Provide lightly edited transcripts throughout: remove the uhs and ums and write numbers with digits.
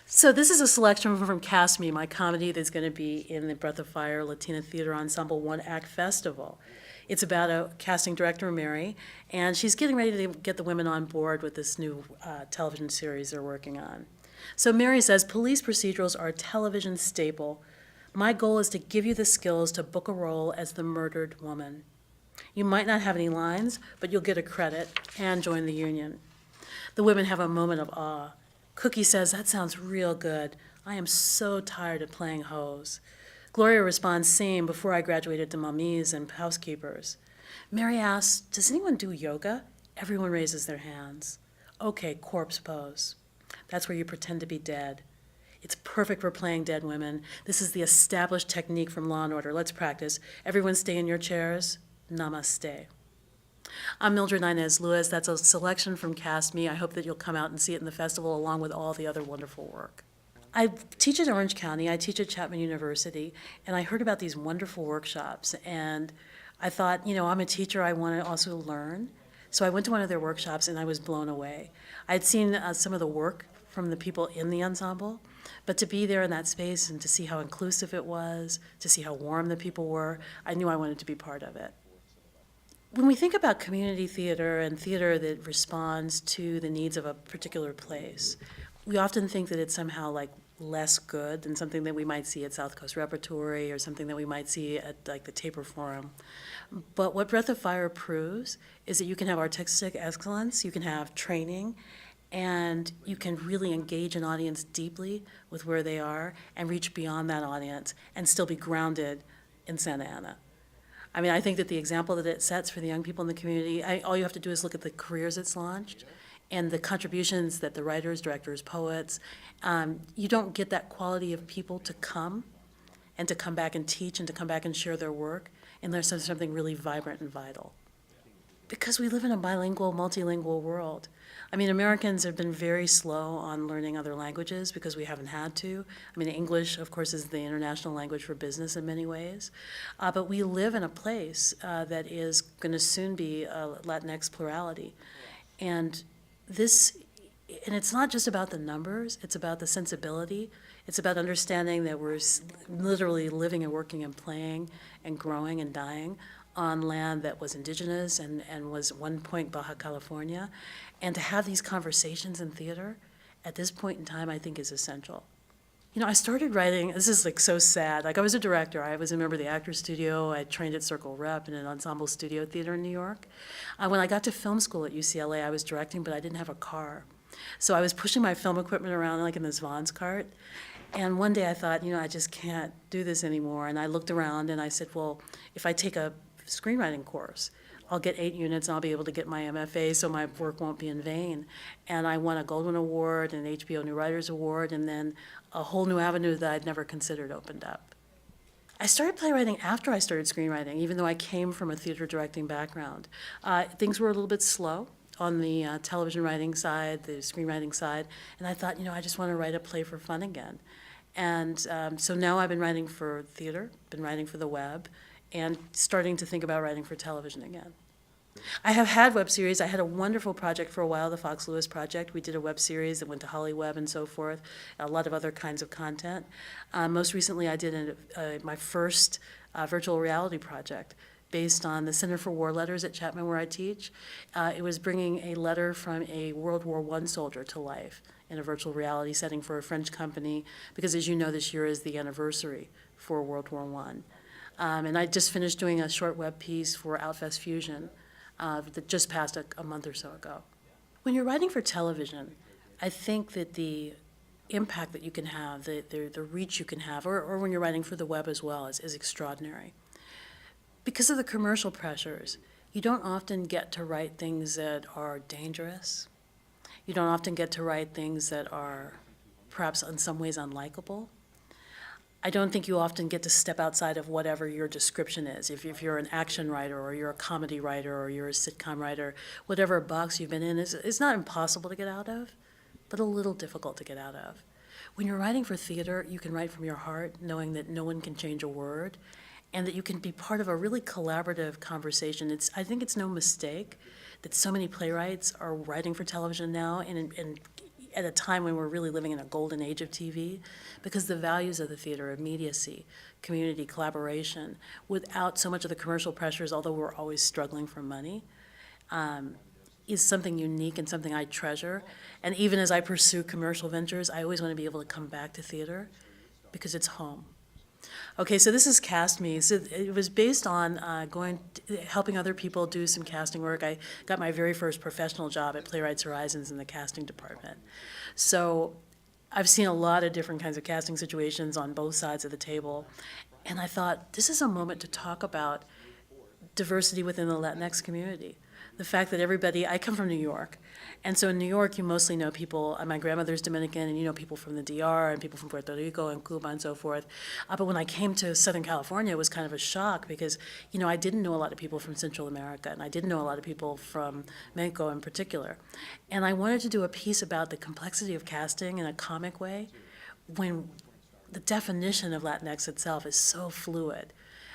So this is a selection from Cast Me, my comedy that's going to be in the Breath of Fire Latina Theater Ensemble One Act Festival. It's about a casting director, Mary, and she's getting ready to get the women on board with this new television series they're working on. So Mary says, police procedurals are a television staple. My goal is to give you the skills to book a role as the murdered woman. You might not have any lines, but you'll get a credit and join the union. The women have a moment of awe. Cookie says, that sounds real good. I am so tired of playing hoes. Gloria responds, same, before I graduated to mummies and housekeepers. Mary asks, does anyone do yoga? Everyone raises their hands. Okay, corpse pose. That's where you pretend to be dead. It's perfect for playing dead women. This is the established technique from Law & Order. Let's practice. Everyone stay in your chairs. Namaste. I'm Mildred Inez Lewis. That's a selection from Cast Me. I hope that you'll come out and see it in the festival along with all the other wonderful work. I teach at Orange County. I teach at Chapman University, and I heard about these wonderful workshops, and I thought, I'm a teacher. I want to also learn. So I went to one of their workshops, and I was blown away. I'd seen some of the work from the people in the ensemble, but to be there in that space and to see how inclusive it was, to see how warm the people were, I knew I wanted to be part of it. When we think about community theater and theater that responds to the needs of a particular place, we often think that it's somehow like less good than something that we might see at South Coast Repertory or something that we might see at like the Taper Forum. But what Breath of Fire proves is that you can have artistic excellence, you can have training, and you can really engage an audience deeply with where they are and reach beyond that audience and still be grounded in Santa Ana. I mean, I think that the example that it sets for the young people in the community, all you have to do is look at the careers it's launched and the contributions that the writers, directors, poets, you don't get that quality of people to come and to come back and teach and to come back and share their work unless there's something really vibrant and vital. Because we live in a bilingual, multilingual world. I mean, Americans have been very slow on learning other languages because we haven't had to. I mean, English, of course, is the international language for business in many ways. But we live in a place that is going to soon be a Latinx plurality. And it's not just about the numbers, it's about the sensibility. It's about understanding that we're literally living and working and playing and growing and dying on land that was indigenous and was at one point Baja California. And to have these conversations in theater at this point in time, I think is essential. I started writing, this is like so sad. Like I was a director, I was a member of the Actors Studio, I trained at Circle Rep and an Ensemble Studio Theater in New York. When I got to film school at UCLA, I was directing, but I didn't have a car. So I was pushing my film equipment around like in this Vaughn's cart. And one day I thought, I just can't do this anymore. And I looked around and I said, well, if I take a screenwriting course, I'll get 8 units and I'll be able to get my MFA so my work won't be in vain. And I won a Goldwyn Award and an HBO New Writers Award, and then a whole new avenue that I'd never considered opened up. I started playwriting after I started screenwriting, even though I came from a theater directing background. Things were a little bit slow on the television writing side, the screenwriting side, and I thought, I just want to write a play for fun again. And so now I've been writing for theater, been writing for the web, and starting to think about writing for television again. I have had web series. I had a wonderful project for a while, the Fox Lewis Project. We did a web series that went to HollyWeb and so forth, a lot of other kinds of content. Most recently, I did my first virtual reality project based on the Center for War Letters at Chapman, where I teach. It was bringing a letter from a World War I soldier to life in a virtual reality setting for a French company, because as you know, this year is the anniversary for World War I. And I just finished doing a short web piece for Outfest Fusion that just passed a month or so ago. When you're writing for television, I think that the impact that you can have, the reach you can have, or when you're writing for the web as well, is extraordinary. Because of the commercial pressures, you don't often get to write things that are dangerous. You don't often get to write things that are perhaps in some ways unlikable. I don't think you often get to step outside of whatever your description is. If you're an action writer or you're a comedy writer or you're a sitcom writer, whatever box you've been in is not impossible to get out of, but a little difficult to get out of. When you're writing for theater, you can write from your heart, knowing that no one can change a word, and that you can be part of a really collaborative conversation. I think it's no mistake that so many playwrights are writing for television now, and at a time when we're really living in a golden age of TV, because the values of the theater, immediacy, community, collaboration, without so much of the commercial pressures, although we're always struggling for money, is something unique and something I treasure. And even as I pursue commercial ventures, I always want to be able to come back to theater because it's home. Okay, so this is Cast Me. So it was based on helping other people do some casting work. I got my very first professional job at Playwrights Horizons in the casting department. So I've seen a lot of different kinds of casting situations on both sides of the table. And I thought, this is a moment to talk about diversity within the Latinx community. The fact that I come from New York, and so in New York you mostly know people, my grandmother's Dominican, and you know people from the DR and people from Puerto Rico and Cuba and so forth. But when I came to Southern California, it was kind of a shock because, I didn't know a lot of people from Central America, and I didn't know a lot of people from Mexico in particular. And I wanted to do a piece about the complexity of casting in a comic way when the definition of Latinx itself is so fluid.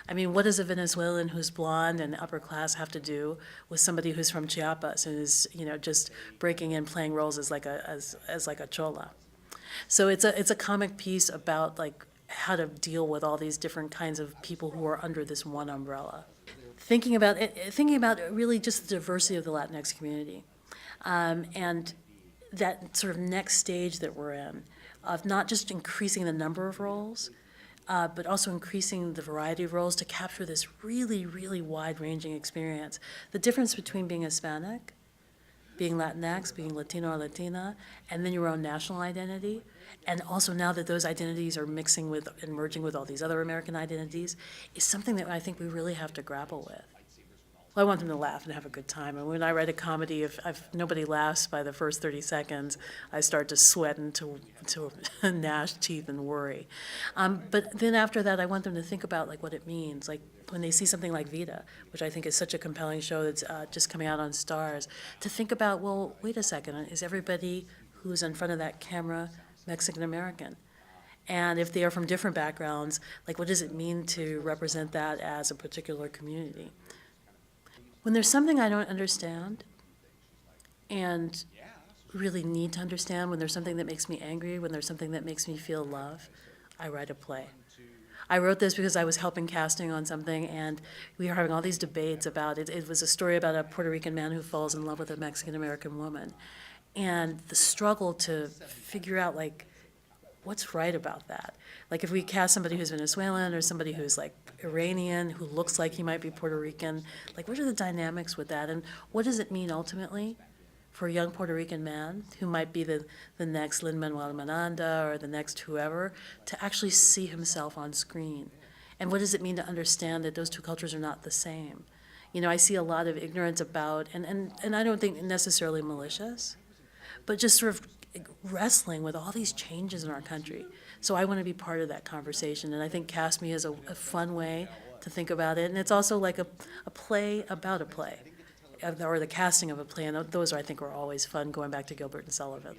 I mean, what does a Venezuelan who's blonde and upper class have to do with somebody who's from Chiapas and is, just breaking in, playing roles as like a chola? So it's a comic piece about like how to deal with all these different kinds of people who are under this one umbrella. Thinking about really just the diversity of the Latinx community, and that sort of next stage that we're in of not just increasing the number of roles, but also increasing the variety of roles to capture this really, really wide-ranging experience. The difference between being Hispanic, being Latinx, being Latino or Latina, and then your own national identity, and also now that those identities are mixing with and merging with all these other American identities, is something that I think we really have to grapple with. Well, I want them to laugh and have a good time. And when I write a comedy, if nobody laughs by the first 30 seconds, I start to sweat and to gnash teeth and worry. But then after that, I want them to think about like what it means. Like when they see something like Vida, which I think is such a compelling show that's just coming out on Stars, to think about, well, wait a second, is everybody who's in front of that camera Mexican American? And if they are from different backgrounds, like what does it mean to represent that as a particular community? When there's something I don't understand and really need to understand, when there's something that makes me angry, when there's something that makes me feel love, I write a play. I wrote this because I was helping casting on something, and we were having all these debates about it. It was a story about a Puerto Rican man who falls in love with a Mexican-American woman. And the struggle to figure out, like, what's right about that? Like if we cast somebody who's Venezuelan or somebody who's like Iranian, who looks like he might be Puerto Rican, like what are the dynamics with that? And what does it mean ultimately for a young Puerto Rican man who might be the next Lin-Manuel Miranda or the next whoever to actually see himself on screen? And what does it mean to understand that those two cultures are not the same? I see a lot of ignorance about, and I don't think necessarily malicious, but just sort of wrestling with all these changes in our country. So I want to be part of that conversation, and I think Cast Me is a fun way to think about it. And it's also like a play about a play, or the casting of a play, and those I think are always fun, going back to Gilbert and Sullivan.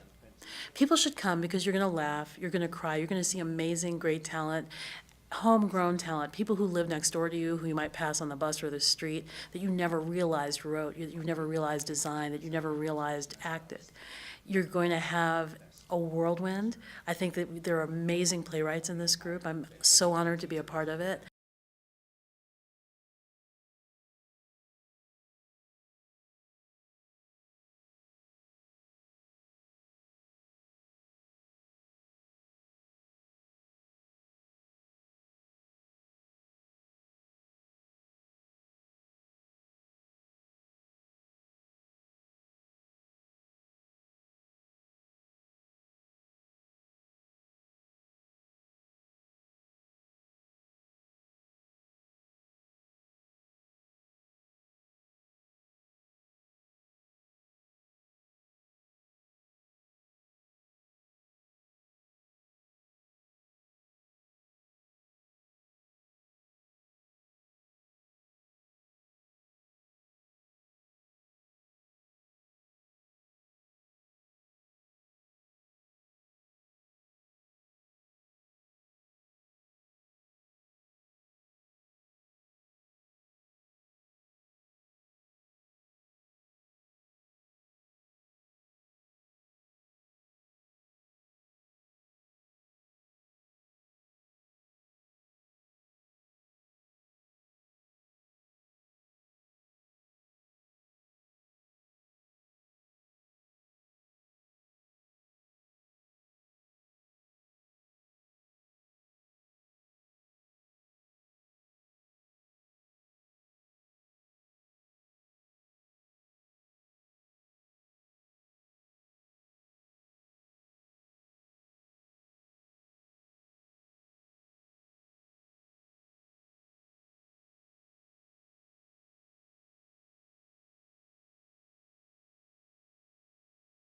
People should come because you're going to laugh, you're going to cry, you're going to see amazing, great talent, homegrown talent, people who live next door to you, who you might pass on the bus or the street, that you never realized wrote, you never realized designed, that you never realized acted. You're going to have a whirlwind. I think that there are amazing playwrights in this group. I'm so honored to be a part of it.